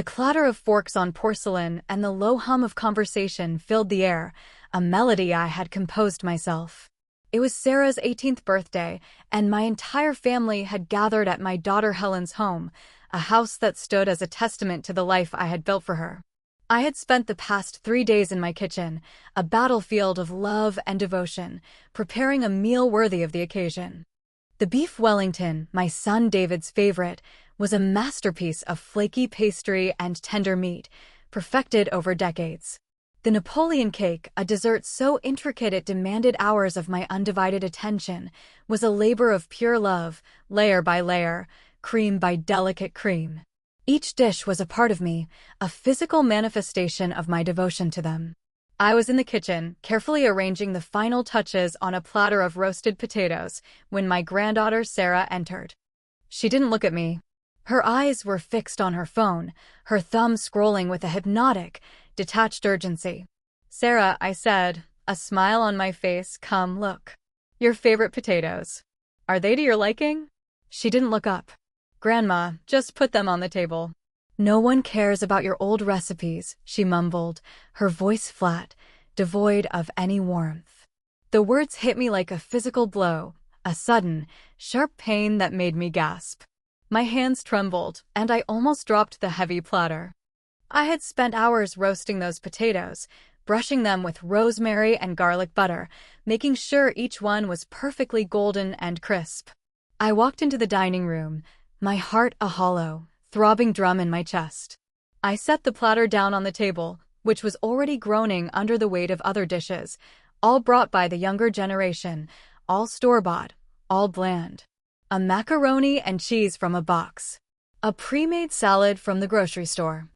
The clatter of forks on porcelain and the low hum of conversation filled the air, a melody I had composed myself. It was Sarah's 18th birthday, and my entire family had gathered at my daughter Helen's home, a house that stood as a testament to the life I had built for her. I had spent the past 3 days in my kitchen, a battlefield of love and devotion, preparing a meal worthy of the occasion. The beef Wellington, my son David's favorite, was a masterpiece of flaky pastry and tender meat, perfected over decades. The Napoleon cake, a dessert so intricate it demanded hours of my undivided attention, was a labor of pure love, layer by layer, cream by delicate cream. Each dish was a part of me, a physical manifestation of my devotion to them. I was in the kitchen, carefully arranging the final touches on a platter of roasted potatoes, when my granddaughter Sarah entered. She didn't look at me. Her eyes were fixed on her phone, her thumb scrolling with a hypnotic, detached urgency. "Sarah," I said, a smile on my face, "come look. Your favorite potatoes. Are they to your liking?" She didn't look up. "Grandma, just put them on the table." "No one cares about your old recipes," she mumbled, her voice flat, devoid of any warmth. The words hit me like a physical blow, a sudden, sharp pain that made me gasp. My hands trembled, and I almost dropped the heavy platter. I had spent hours roasting those potatoes, brushing them with rosemary and garlic butter, making sure each one was perfectly golden and crisp. I walked into the dining room, my heart a hollow, throbbing drum in my chest. I set the platter down on the table, which was already groaning under the weight of other dishes, all brought by the younger generation, all store-bought, all bland. A macaroni and cheese from a box. A pre-made salad from the grocery store.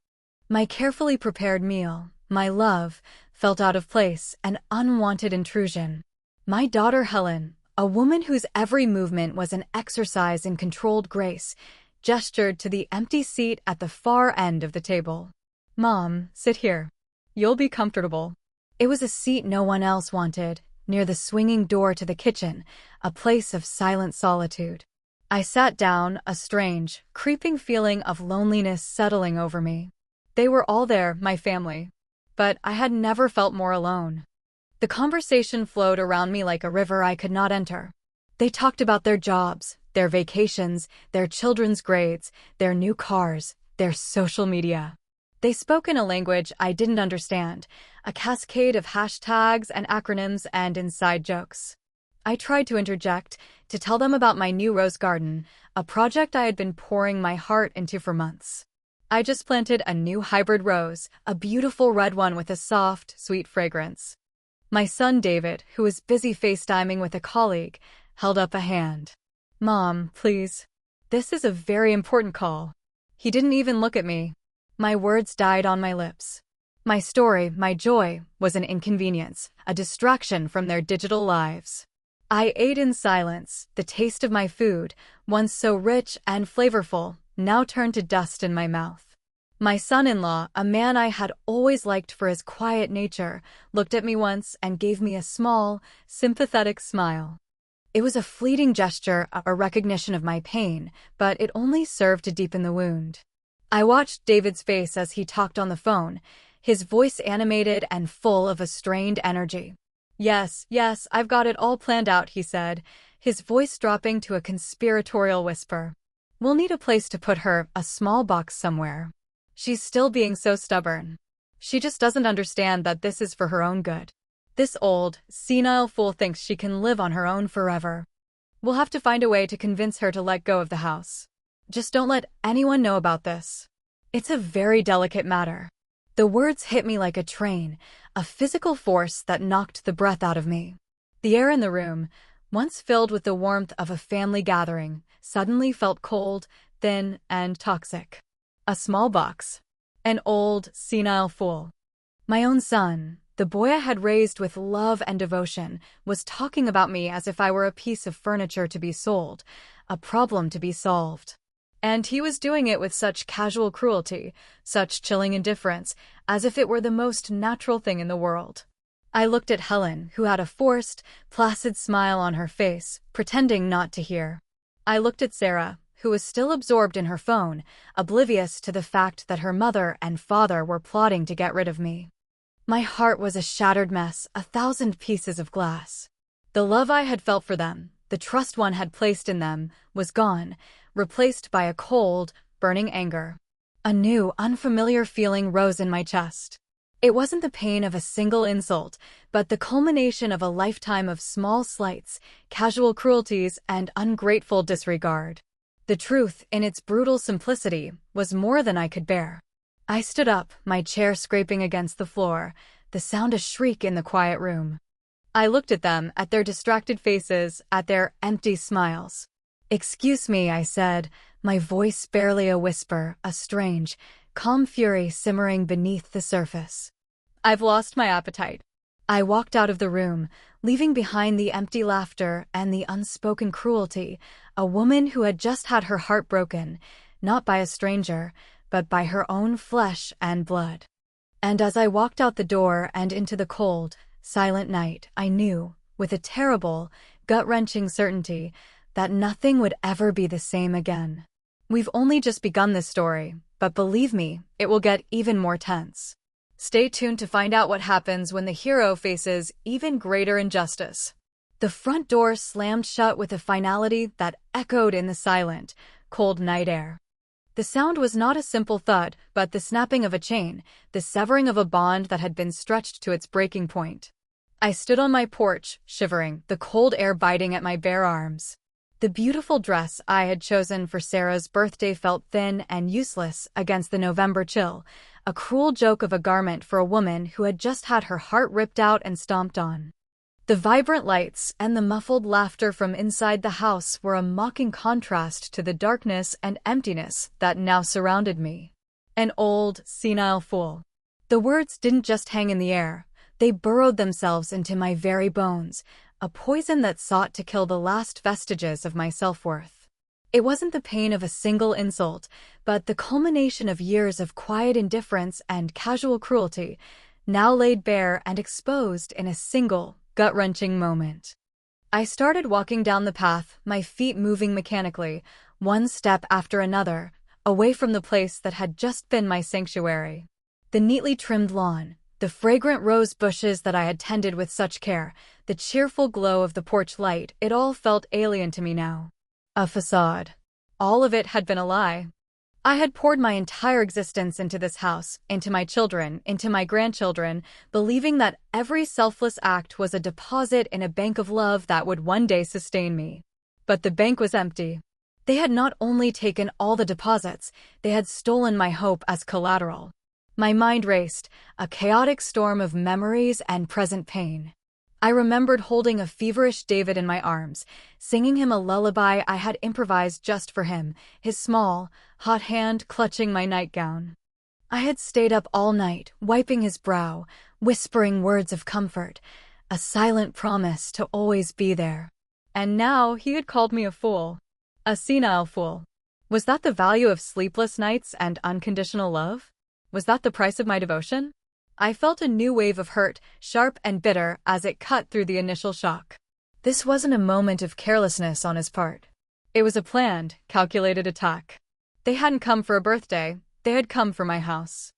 My carefully prepared meal, my love, felt out of place, an unwanted intrusion. My daughter Helen, a woman whose every movement was an exercise in controlled grace, gestured to the empty seat at the far end of the table. "Mom, sit here. You'll be comfortable." It was a seat no one else wanted, near the swinging door to the kitchen, a place of silent solitude. I sat down, a strange, creeping feeling of loneliness settling over me. They were all there, my family. But I had never felt more alone. The conversation flowed around me like a river I could not enter. They talked about their jobs, their vacations, their children's grades, their new cars, their social media. They spoke in a language I didn't understand, a cascade of hashtags and acronyms and inside jokes. I tried to interject, to tell them about my new rose garden, a project I had been pouring my heart into for months. I just planted a new hybrid rose, a beautiful red one with a soft, sweet fragrance. My son David, who was busy FaceTiming with a colleague, held up a hand. "Mom, please. This is a very important call." He didn't even look at me. My words died on my lips. My story, my joy, was an inconvenience, a distraction from their digital lives. I ate in silence, the taste of my food, once so rich and flavorful, now turned to dust in my mouth. My son-in-law, a man I had always liked for his quiet nature, looked at me once and gave me a small, sympathetic smile. It was a fleeting gesture, a recognition of my pain, but it only served to deepen the wound. I watched David's face as he talked on the phone, his voice animated and full of a strained energy. Yes, I've got it all planned out," he said, his voice dropping to a conspiratorial whisper. "We'll need a place to put her, a small box somewhere. She's still being so stubborn. She just doesn't understand that this is for her own good. This old, senile fool thinks she can live on her own forever. We'll have to find a way to convince her to let go of the house. Just don't let anyone know about this. It's a very delicate matter." The words hit me like a train, a physical force that knocked the breath out of me. The air in the room, once filled with the warmth of a family gathering, suddenly felt cold, thin, and toxic. A small box. An old, senile fool. My own son, the boy I had raised with love and devotion, was talking about me as if I were a piece of furniture to be sold, a problem to be solved. And he was doing it with such casual cruelty, such chilling indifference, as if it were the most natural thing in the world. I looked at Helen, who had a forced, placid smile on her face, pretending not to hear. I looked at Sarah, who was still absorbed in her phone, oblivious to the fact that her mother and father were plotting to get rid of me. My heart was a shattered mess, 1,000 pieces of glass. The love I had felt for them, the trust one had placed in them, was gone, replaced by a cold, burning anger. A new, unfamiliar feeling rose in my chest. It wasn't the pain of a single insult, but the culmination of a lifetime of small slights, casual cruelties, and ungrateful disregard. The truth, in its brutal simplicity, was more than I could bear. I stood up, my chair scraping against the floor, the sound a shriek in the quiet room. I looked at them, at their distracted faces, at their empty smiles. "Excuse me," I said, my voice barely a whisper, a strange, calm fury simmering beneath the surface. "I've lost my appetite." I walked out of the room, leaving behind the empty laughter and the unspoken cruelty, a woman who had just had her heart broken, not by a stranger, but by her own flesh and blood. And as I walked out the door and into the cold, silent night, I knew, with a terrible, gut-wrenching certainty, that nothing would ever be the same again. We've only just begun this story, but believe me, it will get even more tense. Stay tuned to find out what happens when the hero faces even greater injustice. The front door slammed shut with a finality that echoed in the silent, cold night air. The sound was not a simple thud, but the snapping of a chain, the severing of a bond that had been stretched to its breaking point. I stood on my porch, shivering, the cold air biting at my bare arms. The beautiful dress I had chosen for Sarah's birthday felt thin and useless against the November chill, a cruel joke of a garment for a woman who had just had her heart ripped out and stomped on. The vibrant lights and the muffled laughter from inside the house were a mocking contrast to the darkness and emptiness that now surrounded me. An old, senile fool. The words didn't just hang in the air, they burrowed themselves into my very bones, a poison that sought to kill the last vestiges of my self-worth. It wasn't the pain of a single insult, but the culmination of years of quiet indifference and casual cruelty, now laid bare and exposed in a single, gut-wrenching moment. I started walking down the path, my feet moving mechanically, one step after another, away from the place that had just been my sanctuary. The neatly trimmed lawn, the fragrant rose bushes that I had tended with such care, the cheerful glow of the porch light, it all felt alien to me now. A facade. All of it had been a lie. I had poured my entire existence into this house, into my children, into my grandchildren, believing that every selfless act was a deposit in a bank of love that would one day sustain me. But the bank was empty. They had not only taken all the deposits, they had stolen my hope as collateral. My mind raced, a chaotic storm of memories and present pain. I remembered holding a feverish David in my arms, singing him a lullaby I had improvised just for him, his small, hot hand clutching my nightgown. I had stayed up all night, wiping his brow, whispering words of comfort, a silent promise to always be there. And now he had called me a fool. A senile fool. Was that the value of sleepless nights and unconditional love? Was that the price of my devotion? I felt a new wave of hurt, sharp and bitter, as it cut through the initial shock. This wasn't a moment of carelessness on his part. It was a planned, calculated attack. They hadn't come for a birthday, they had come for my house.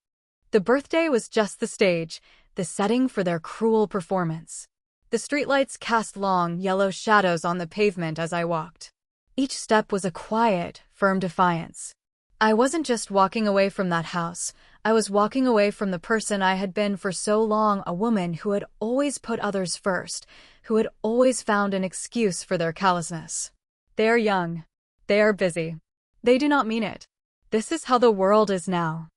The birthday was just the stage, the setting for their cruel performance. The streetlights cast long, yellow shadows on the pavement as I walked. Each step was a quiet, firm defiance. I wasn't just walking away from that house, I was walking away from the person I had been for so long, a woman who had always put others first, who had always found an excuse for their callousness. They are young. They are busy. They do not mean it. This is how the world is now.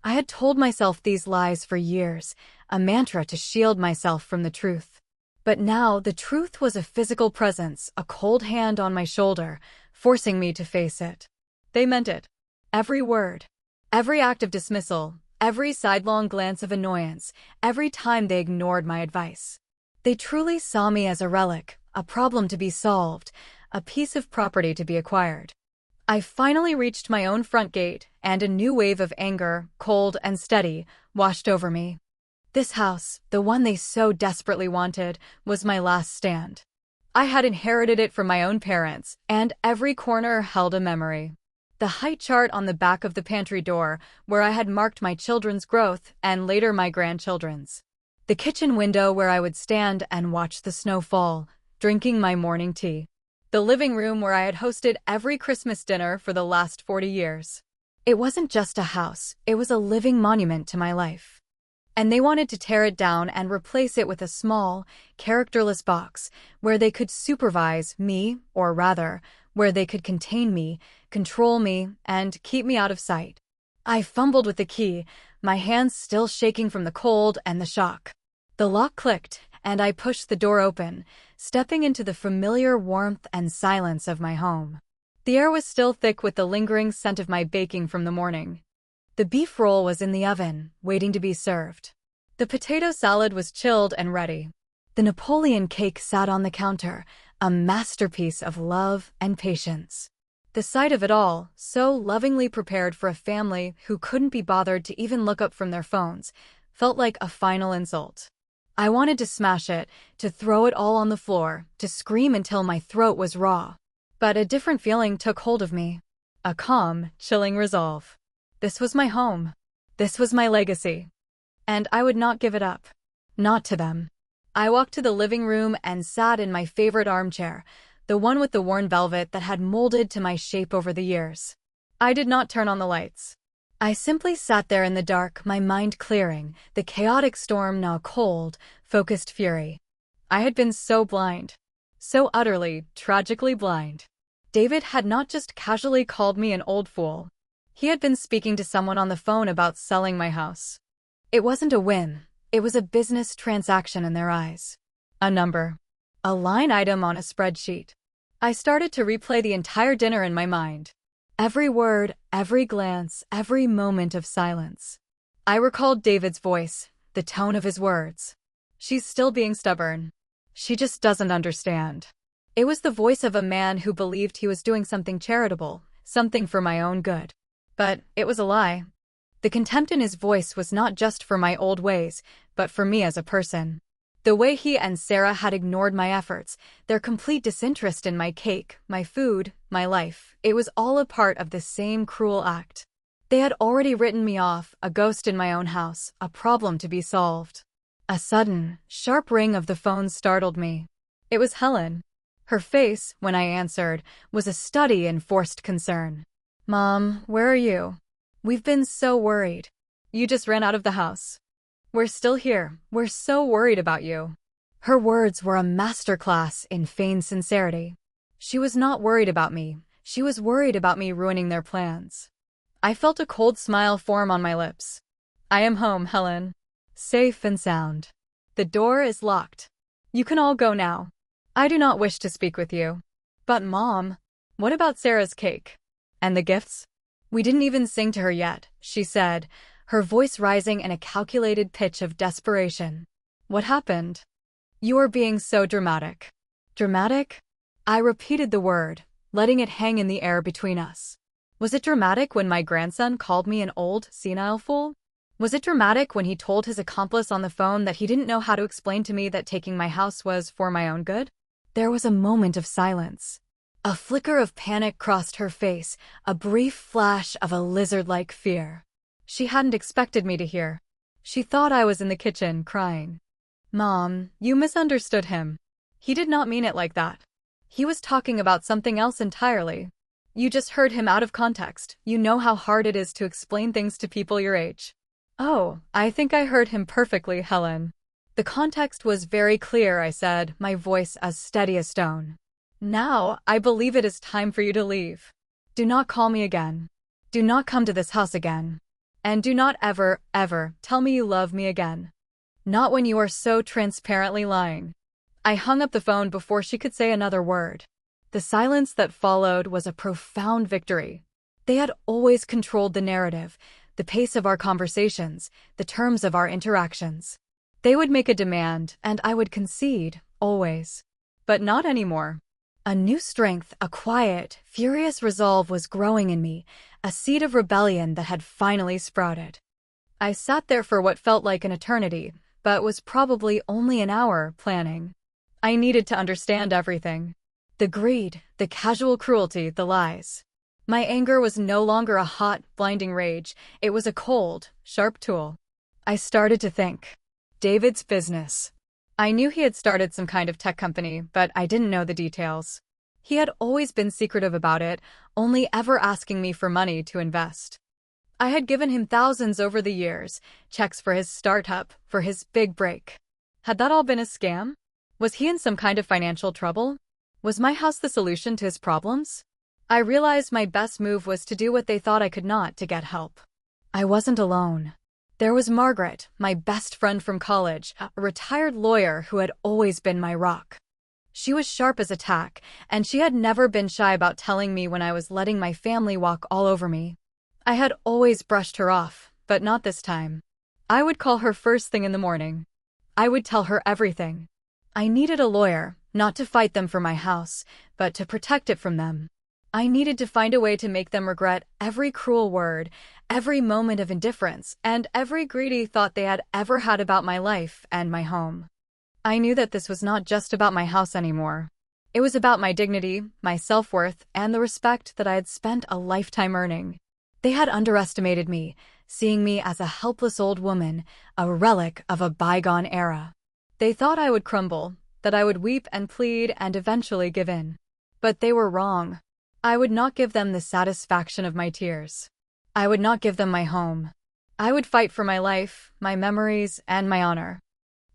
I had told myself these lies for years, a mantra to shield myself from the truth. But now the truth was a physical presence, a cold hand on my shoulder, forcing me to face it. They meant it. Every word. Every act of dismissal, every sidelong glance of annoyance, every time they ignored my advice. They truly saw me as a relic, a problem to be solved, a piece of property to be acquired. I finally reached my own front gate, and a new wave of anger, cold and steady, washed over me. This house, the one they so desperately wanted, was my last stand. I had inherited it from my own parents, and every corner held a memory. The height chart on the back of the pantry door, where I had marked my children's growth and later my grandchildren's. The kitchen window where I would stand and watch the snow fall, drinking my morning tea. The living room where I had hosted every Christmas dinner for the last 40 years. It wasn't just a house, it was a living monument to my life. And they wanted to tear it down and replace it with a small, characterless box where they could supervise me, or rather, where they could contain me, control me, and keep me out of sight. I fumbled with the key, my hands still shaking from the cold and the shock. The lock clicked, and I pushed the door open, stepping into the familiar warmth and silence of my home. The air was still thick with the lingering scent of my baking from the morning. The beef roll was in the oven, waiting to be served. The potato salad was chilled and ready. The Napoleon cake sat on the counter, a masterpiece of love and patience. The sight of it all, so lovingly prepared for a family who couldn't be bothered to even look up from their phones, felt like a final insult. I wanted to smash it, to throw it all on the floor, to scream until my throat was raw. But a different feeling took hold of me. A calm, chilling resolve. This was my home. This was my legacy. And I would not give it up. Not to them. I walked to the living room and sat in my favorite armchair, the one with the worn velvet that had molded to my shape over the years. I did not turn on the lights. I simply sat there in the dark, my mind clearing, the chaotic storm now cold, focused fury. I had been so blind. So utterly, tragically blind. David had not just casually called me an old fool. He had been speaking to someone on the phone about selling my house. It wasn't a whim. It was a business transaction in their eyes. A number. A line item on a spreadsheet. I started to replay the entire dinner in my mind. Every word, every glance, every moment of silence. I recalled David's voice, the tone of his words. She's still being stubborn. She just doesn't understand. It was the voice of a man who believed he was doing something charitable, something for my own good. But it was a lie. The contempt in his voice was not just for my old ways, but for me as a person. The way he and Sarah had ignored my efforts, their complete disinterest in my cake, my food, my life, it was all a part of the same cruel act. They had already written me off, a ghost in my own house, a problem to be solved. A sudden, sharp ring of the phone startled me. It was Helen. Her face, when I answered, was a study in forced concern. "Mom, where are you? We've been so worried. You just ran out of the house. We're still here. We're so worried about you." Her words were a masterclass in feigned sincerity. She was not worried about me. She was worried about me ruining their plans. I felt a cold smile form on my lips. "I am home, Helen. Safe and sound. The door is locked. You can all go now. I do not wish to speak with you." "But Mom, what about Sarah's cake? And the gifts?" "We didn't even sing to her yet," she said, her voice rising in a calculated pitch of desperation. "What happened?" "You are being so dramatic." "Dramatic?" I repeated the word, letting it hang in the air between us. Was it dramatic when my grandson called me an old, senile fool? Was it dramatic when he told his accomplice on the phone that he didn't know how to explain to me that taking my house was for my own good? There was a moment of silence. A flicker of panic crossed her face, a brief flash of a lizard-like fear. She hadn't expected me to hear. She thought I was in the kitchen, crying. "Mom, you misunderstood him. He did not mean it like that. He was talking about something else entirely. You just heard him out of context. You know how hard it is to explain things to people your age." "Oh, I think I heard him perfectly, Helen." "The context was very clear," I said, my voice as steady as stone. "Now, I believe it is time for you to leave. Do not call me again. Do not come to this house again. And do not ever, ever tell me you love me again. Not when you are so transparently lying." I hung up the phone before she could say another word. The silence that followed was a profound victory. They had always controlled the narrative, the pace of our conversations, the terms of our interactions. They would make a demand, and I would concede, always. But not anymore. A new strength, a quiet, furious resolve was growing in me, a seed of rebellion that had finally sprouted. I sat there for what felt like an eternity, but was probably only an hour, planning. I needed to understand everything. The greed, the casual cruelty, the lies. My anger was no longer a hot, blinding rage. It was a cold, sharp tool. I started to think. David's business. I knew he had started some kind of tech company, but I didn't know the details. He had always been secretive about it, only ever asking me for money to invest. I had given him thousands over the years, checks for his startup, for his big break. Had that all been a scam? Was he in some kind of financial trouble? Was my house the solution to his problems? I realized my best move was to do what they thought I could not to get help. I wasn't alone. There was Margaret, my best friend from college, a retired lawyer who had always been my rock. She was sharp as a tack, and she had never been shy about telling me when I was letting my family walk all over me. I had always brushed her off, but not this time. I would call her first thing in the morning. I would tell her everything. I needed a lawyer, not to fight them for my house, but to protect it from them. I needed to find a way to make them regret every cruel word, every moment of indifference, and every greedy thought they had ever had about my life and my home. I knew that this was not just about my house anymore. It was about my dignity, my self-worth, and the respect that I had spent a lifetime earning. They had underestimated me, seeing me as a helpless old woman, a relic of a bygone era. They thought I would crumble, that I would weep and plead and eventually give in. But they were wrong. I would not give them the satisfaction of my tears. I would not give them my home. I would fight for my life, my memories, and my honor.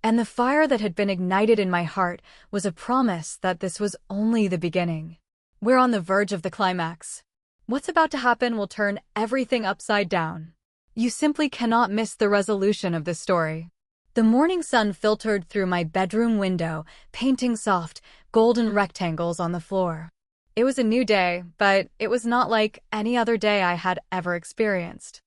And the fire that had been ignited in my heart was a promise that this was only the beginning. We're on the verge of the climax. What's about to happen will turn everything upside down. You simply cannot miss the resolution of this story. The morning sun filtered through my bedroom window, painting soft, golden rectangles on the floor. It was a new day, but it was not like any other day I had ever experienced.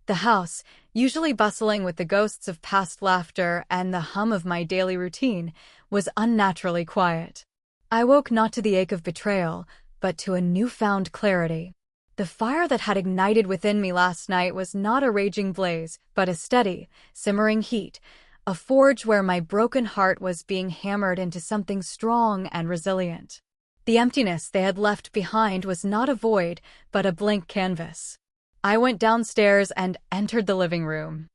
The house, usually bustling with the ghosts of past laughter and the hum of my daily routine, was unnaturally quiet. I woke not to the ache of betrayal, but to a newfound clarity. The fire that had ignited within me last night was not a raging blaze, but a steady, simmering heat, a forge where my broken heart was being hammered into something strong and resilient. The emptiness they had left behind was not a void, but a blank canvas. I went downstairs and entered the living room.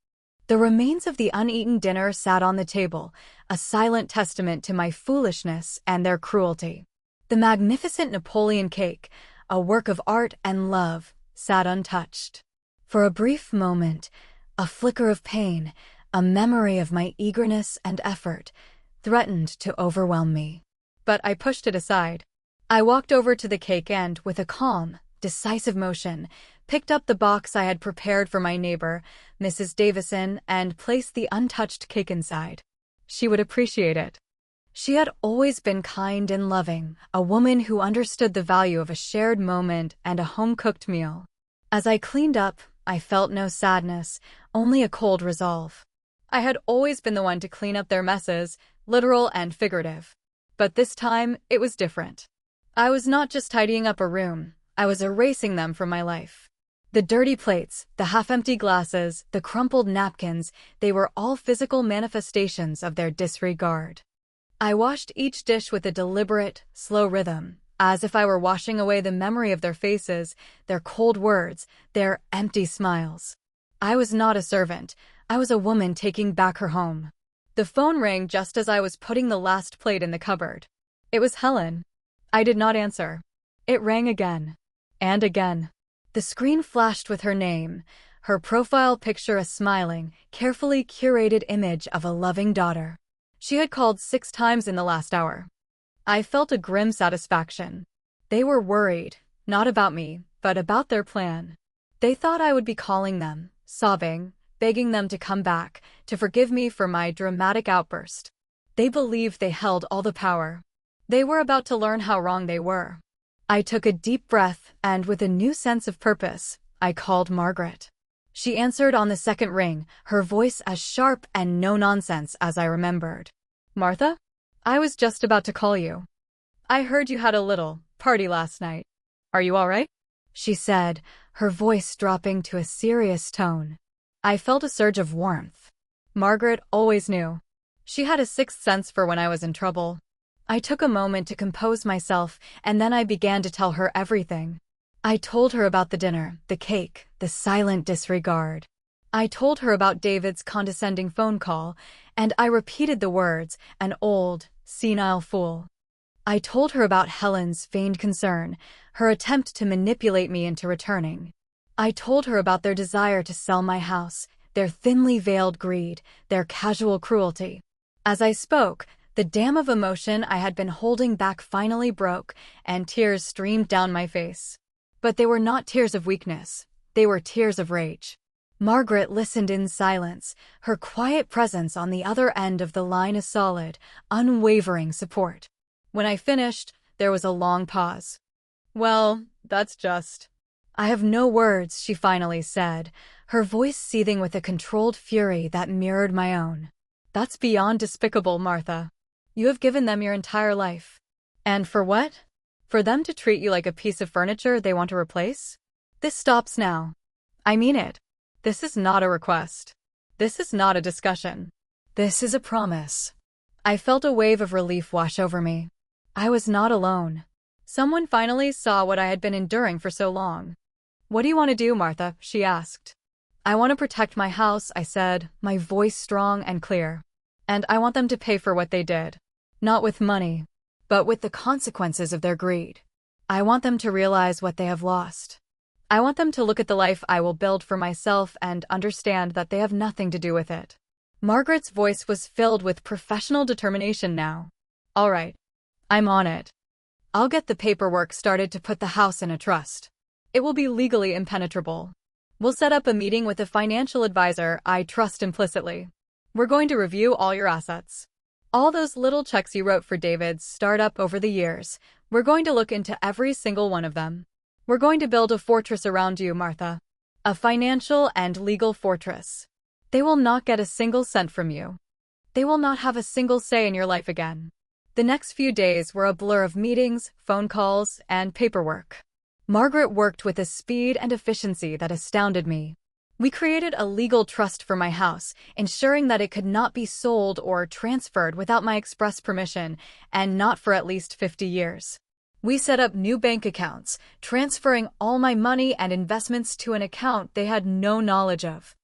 The remains of the uneaten dinner sat on the table, a silent testament to my foolishness and their cruelty. The magnificent Napoleon cake, a work of art and love, sat untouched. For a brief moment, a flicker of pain, a memory of my eagerness and effort, threatened to overwhelm me. But I pushed it aside. I walked over to the cake and, with a calm, decisive motion, picked up the box I had prepared for my neighbor, Mrs. Davison, and placed the untouched cake inside. She would appreciate it. She had always been kind and loving, a woman who understood the value of a shared moment and a home-cooked meal. As I cleaned up, I felt no sadness, only a cold resolve. I had always been the one to clean up their messes, literal and figurative. But this time, it was different. I was not just tidying up a room, I was erasing them from my life. The dirty plates, the half-empty glasses, the crumpled napkins, they were all physical manifestations of their disregard. I washed each dish with a deliberate, slow rhythm, as if I were washing away the memory of their faces, their cold words, their empty smiles. I was not a servant. I was a woman taking back her home. The phone rang just as I was putting the last plate in the cupboard. It was Helen. I did not answer. It rang again. And again. The screen flashed with her name, her profile picture a smiling, carefully curated image of a loving daughter. She had called 6 times in the last hour. I felt a grim satisfaction. They were worried, not about me, but about their plan. They thought I would be calling them, sobbing, begging them to come back, to forgive me for my dramatic outburst. They believed they held all the power. They were about to learn how wrong they were. I took a deep breath, and with a new sense of purpose, I called Margaret. She answered on the second ring, her voice as sharp and no-nonsense as I remembered. "Martha? I was just about to call you. I heard you had a little party last night. Are you all right?" she said, her voice dropping to a serious tone. I felt a surge of warmth. Margaret always knew. She had a sixth sense for when I was in trouble. I took a moment to compose myself, and then I began to tell her everything. I told her about the dinner, the cake, the silent disregard. I told her about David's condescending phone call, and I repeated the words, an old, senile fool. I told her about Helen's feigned concern, her attempt to manipulate me into returning. I told her about their desire to sell my house, their thinly veiled greed, their casual cruelty. As I spoke, the dam of emotion I had been holding back finally broke, and tears streamed down my face. But they were not tears of weakness. They were tears of rage. Margaret listened in silence, her quiet presence on the other end of the line a solid, unwavering support. When I finished, there was a long pause. "Well, that's just—" "I have no words," she finally said, her voice seething with a controlled fury that mirrored my own. "That's beyond despicable, Martha. You have given them your entire life. And for what? For them to treat you like a piece of furniture they want to replace? This stops now. I mean it. This is not a request. This is not a discussion. This is a promise." I felt a wave of relief wash over me. I was not alone. Someone finally saw what I had been enduring for so long. "What do you want to do, Martha?" she asked. "I want to protect my house," I said, my voice strong and clear. "And I want them to pay for what they did. Not with money, but with the consequences of their greed. I want them to realize what they have lost. I want them to look at the life I will build for myself and understand that they have nothing to do with it." Margaret's voice was filled with professional determination now. "All right. I'm on it. I'll get the paperwork started to put the house in a trust. It will be legally impenetrable. We'll set up a meeting with a financial advisor I trust implicitly. We're going to review all your assets. All those little checks you wrote for David's startup over the years, we're going to look into every single one of them. We're going to build a fortress around you, Martha. A financial and legal fortress. They will not get a single cent from you. They will not have a single say in your life again." The next few days were a blur of meetings, phone calls, and paperwork. Margaret worked with a speed and efficiency that astounded me. We created a legal trust for my house, ensuring that it could not be sold or transferred without my express permission, and not for at least 50 years. We set up new bank accounts, transferring all my money and investments to an account they had no knowledge of.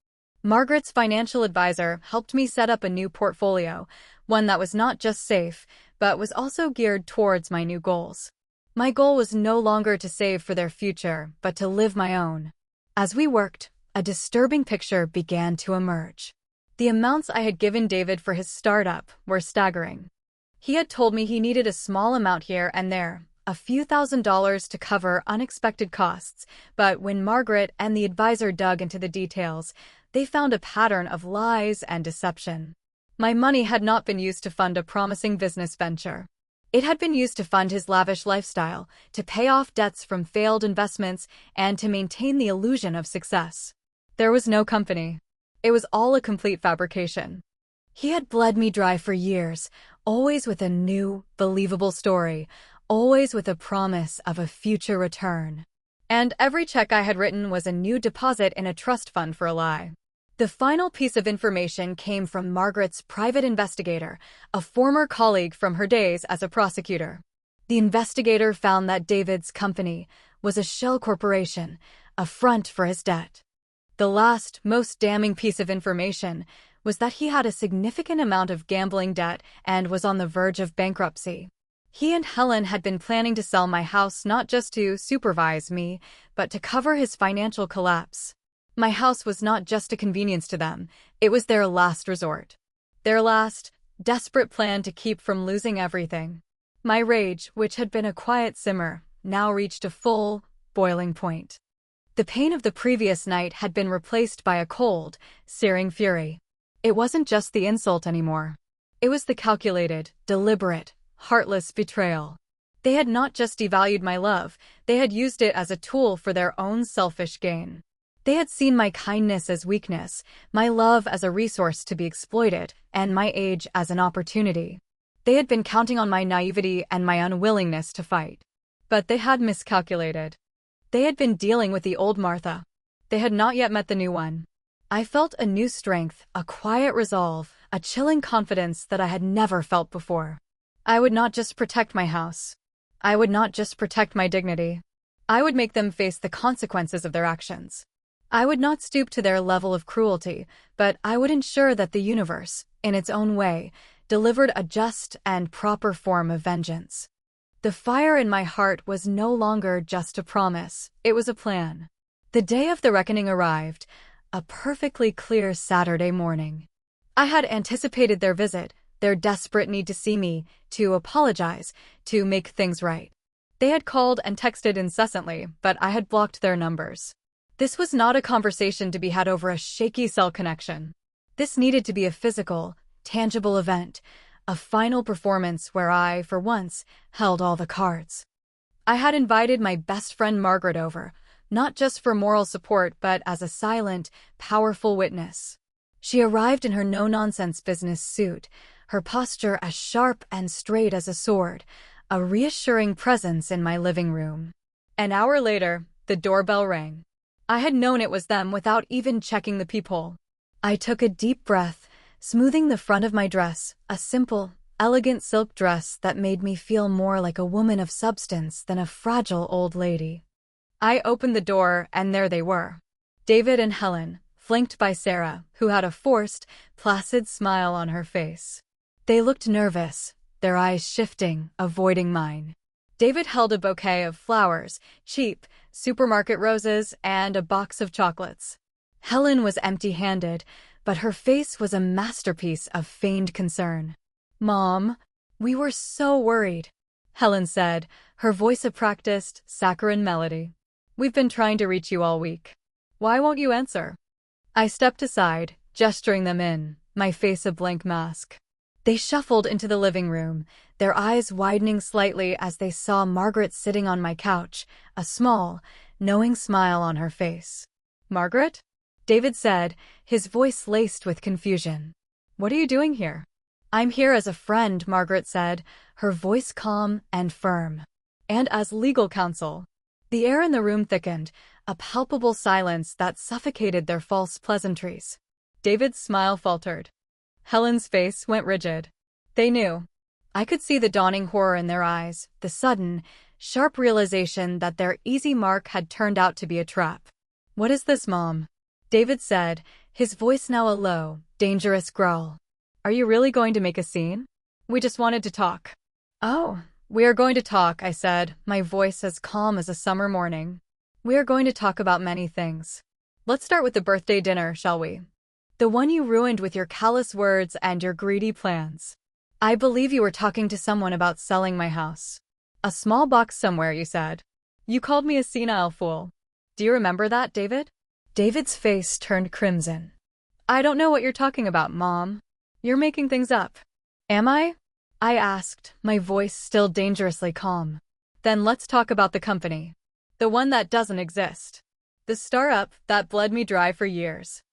Margaret's financial advisor helped me set up a new portfolio, one that was not just safe, but was also geared towards my new goals. My goal was no longer to save for their future, but to live my own. As we worked, a disturbing picture began to emerge. The amounts I had given David for his startup were staggering. He had told me he needed a small amount here and there, a few $1,000s to cover unexpected costs, but when Margaret and the advisor dug into the details, they found a pattern of lies and deception. My money had not been used to fund a promising business venture. It had been used to fund his lavish lifestyle, to pay off debts from failed investments, and to maintain the illusion of success. There was no company. It was all a complete fabrication. He had bled me dry for years, always with a new, believable story, always with a promise of a future return. And every check I had written was a new deposit in a trust fund for a lie. The final piece of information came from Margaret's private investigator, a former colleague from her days as a prosecutor. The investigator found that David's company was a shell corporation, a front for his debt. The last, most damning piece of information was that he had a significant amount of gambling debt and was on the verge of bankruptcy. He and Helen had been planning to sell my house not just to supervise me, but to cover his financial collapse. My house was not just a convenience to them, it was their last resort. Their last, desperate plan to keep from losing everything. My rage, which had been a quiet simmer, now reached a full, boiling point. The pain of the previous night had been replaced by a cold, searing fury. It wasn't just the insult anymore. It was the calculated, deliberate, heartless betrayal. They had not just devalued my love, they had used it as a tool for their own selfish gain. They had seen my kindness as weakness, my love as a resource to be exploited, and my age as an opportunity. They had been counting on my naivety and my unwillingness to fight. But they had miscalculated. They had been dealing with the old Martha. They had not yet met the new one. I felt a new strength, a quiet resolve, a chilling confidence that I had never felt before. I would not just protect my house. I would not just protect my dignity. I would make them face the consequences of their actions. I would not stoop to their level of cruelty, but I would ensure that the universe, in its own way, delivered a just and proper form of vengeance. The fire in my heart was no longer just a promise, it was a plan. The day of the reckoning arrived, a perfectly clear Saturday morning. I had anticipated their visit, their desperate need to see me, to apologize, to make things right. They had called and texted incessantly, but I had blocked their numbers. This was not a conversation to be had over a shaky cell connection. This needed to be a physical, tangible event, a final performance where I, for once, held all the cards. I had invited my best friend Margaret over, not just for moral support but as a silent, powerful witness. She arrived in her no-nonsense business suit, her posture as sharp and straight as a sword, a reassuring presence in my living room. An hour later, the doorbell rang. I had known it was them without even checking the peephole. I took a deep breath, smoothing the front of my dress, a simple, elegant silk dress that made me feel more like a woman of substance than a fragile old lady. I opened the door, and there they were. David and Helen, flanked by Sarah, who had a forced, placid smile on her face. They looked nervous, their eyes shifting, avoiding mine. David held a bouquet of flowers, cheap, supermarket roses, and a box of chocolates. Helen was empty-handed, but her face was a masterpiece of feigned concern. "Mom, we were so worried," Helen said, her voice a practiced, saccharine melody. "We've been trying to reach you all week. Why won't you answer?" I stepped aside, gesturing them in, my face a blank mask. They shuffled into the living room, their eyes widening slightly as they saw Margaret sitting on my couch, a small, knowing smile on her face. "Margaret?" David said, his voice laced with confusion. "What are you doing here?" "I'm here as a friend," Margaret said, her voice calm and firm. "And as legal counsel." The air in the room thickened, a palpable silence that suffocated their false pleasantries. David's smile faltered. Helen's face went rigid. They knew. I could see the dawning horror in their eyes, the sudden, sharp realization that their easy mark had turned out to be a trap. "What is this, Mom?" David said, his voice now a low, dangerous growl. "Are you really going to make a scene?" "We just wanted to talk." "Oh, we are going to talk," I said, my voice as calm as a summer morning. "We are going to talk about many things. Let's start with the birthday dinner, shall we? The one you ruined with your callous words and your greedy plans. I believe you were talking to someone about selling my house. A small box somewhere, you said. You called me a senile fool. Do you remember that, David?" David's face turned crimson. "I don't know what you're talking about, Mom. You're making things up." "Am I?" I asked, my voice still dangerously calm. "Then let's talk about the company. The one that doesn't exist. The startup that bled me dry for years.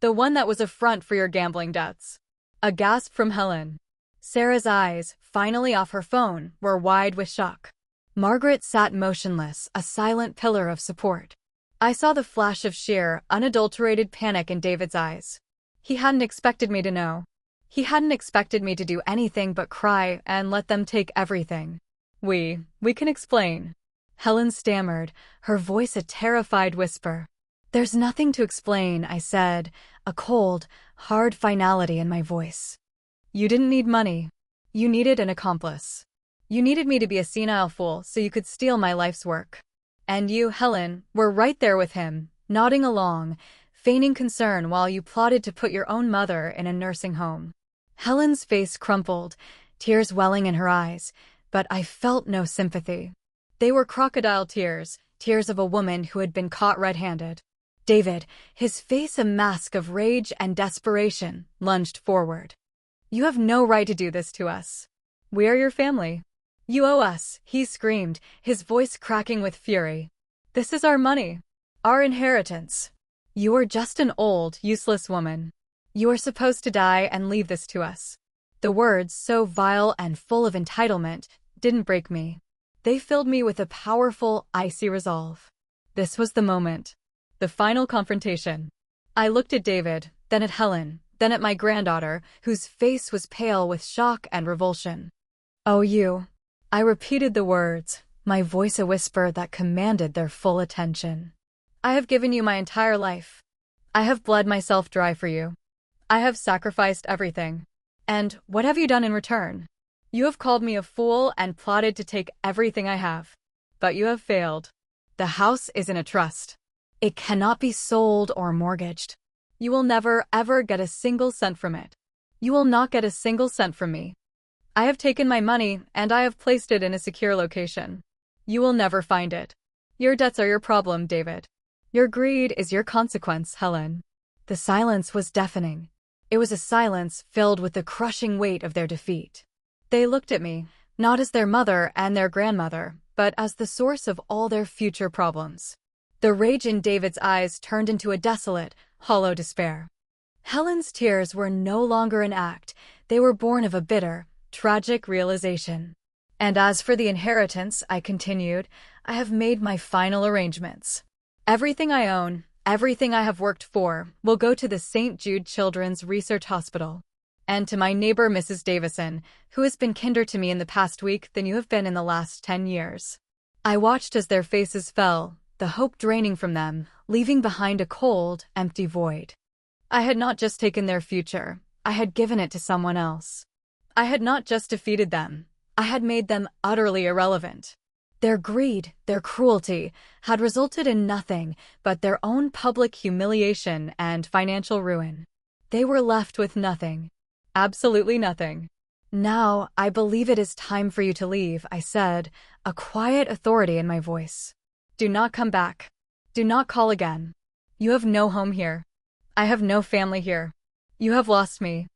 The one that was a front for your gambling debts." A gasp from Helen. Sarah's eyes, finally off her phone, were wide with shock. Margaret sat motionless, a silent pillar of support. I saw the flash of sheer, unadulterated panic in David's eyes. He hadn't expected me to know. He hadn't expected me to do anything but cry and let them take everything. We can explain." Helen stammered, her voice a terrified whisper. "There's nothing to explain," I said, a cold, hard finality in my voice. "You didn't need money. You needed an accomplice. You needed me to be a senile fool so you could steal my life's work. And you, Helen, were right there with him, nodding along, feigning concern while you plotted to put your own mother in a nursing home." Helen's face crumpled, tears welling in her eyes, but I felt no sympathy. They were crocodile tears, tears of a woman who had been caught red-handed. David, his face a mask of rage and desperation, lunged forward. "You have no right to do this to us. We are your family. You owe us," he screamed, his voice cracking with fury. "This is our money. Our inheritance. You are just an old, useless woman. You are supposed to die and leave this to us." The words, so vile and full of entitlement, didn't break me. They filled me with a powerful, icy resolve. This was the moment. The final confrontation. I looked at David, then at Helen, then at my granddaughter, whose face was pale with shock and revulsion. Oh, you. I repeated the words, my voice a whisper that commanded their full attention. I have given you my entire life. I have bled myself dry for you. I have sacrificed everything. And what have you done in return? You have called me a fool and plotted to take everything I have. But you have failed. The house is in a trust. It cannot be sold or mortgaged. You will never, ever get a single cent from it. You will not get a single cent from me. I have taken my money and I have placed it in a secure location. You will never find it. Your debts are your problem, David. Your greed is your consequence, Helen. The silence was deafening. It was a silence filled with the crushing weight of their defeat. They looked at me, not as their mother and their grandmother, but as the source of all their future problems. The rage in David's eyes turned into a desolate, hollow despair. Helen's tears were no longer an act. They were born of a bitter, tragic realization. And as for the inheritance, I continued, I have made my final arrangements. Everything I own, everything I have worked for, will go to the St. Jude Children's Research Hospital. And to my neighbor, Mrs. Davison, who has been kinder to me in the past week than you have been in the last 10 years. I watched as their faces fell, the hope draining from them, leaving behind a cold, empty void. I had not just taken their future, I had given it to someone else. I had not just defeated them, I had made them utterly irrelevant. Their greed, their cruelty, had resulted in nothing but their own public humiliation and financial ruin. They were left with nothing. Absolutely nothing. Now, I believe it is time for you to leave, I said, a quiet authority in my voice. Do not come back. Do not call again. You have no home here. I have no family here. You have lost me.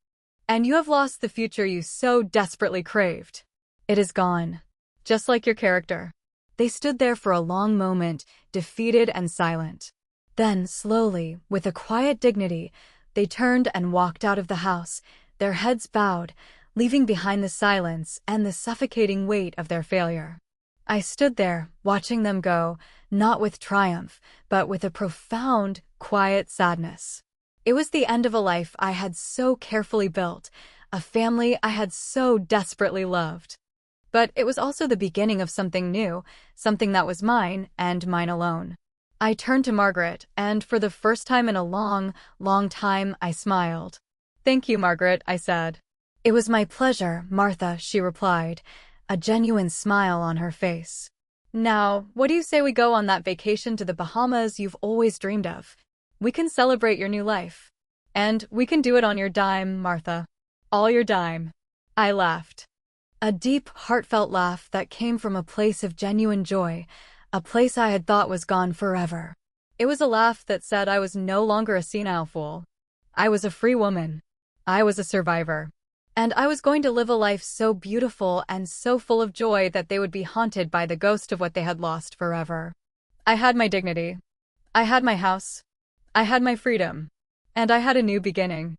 And you have lost the future you so desperately craved. It is gone. Just like your character. They stood there for a long moment, defeated and silent. Then, slowly, with a quiet dignity, they turned and walked out of the house, their heads bowed, leaving behind the silence and the suffocating weight of their failure. I stood there, watching them go, not with triumph, but with a profound, quiet sadness. It was the end of a life I had so carefully built, a family I had so desperately loved. But it was also the beginning of something new, something that was mine and mine alone. I turned to Margaret, and for the first time in a long, long time, I smiled. "Thank you, Margaret," I said. "It was my pleasure, Martha," she replied, a genuine smile on her face. "Now, what do you say we go on that vacation to the Bahamas you've always dreamed of? We can celebrate your new life. And we can do it on your dime, Martha. All your dime." I laughed. A deep, heartfelt laugh that came from a place of genuine joy, a place I had thought was gone forever. It was a laugh that said I was no longer a senile fool. I was a free woman. I was a survivor. And I was going to live a life so beautiful and so full of joy that they would be haunted by the ghost of what they had lost forever. I had my dignity. I had my house. I had my freedom. And I had a new beginning.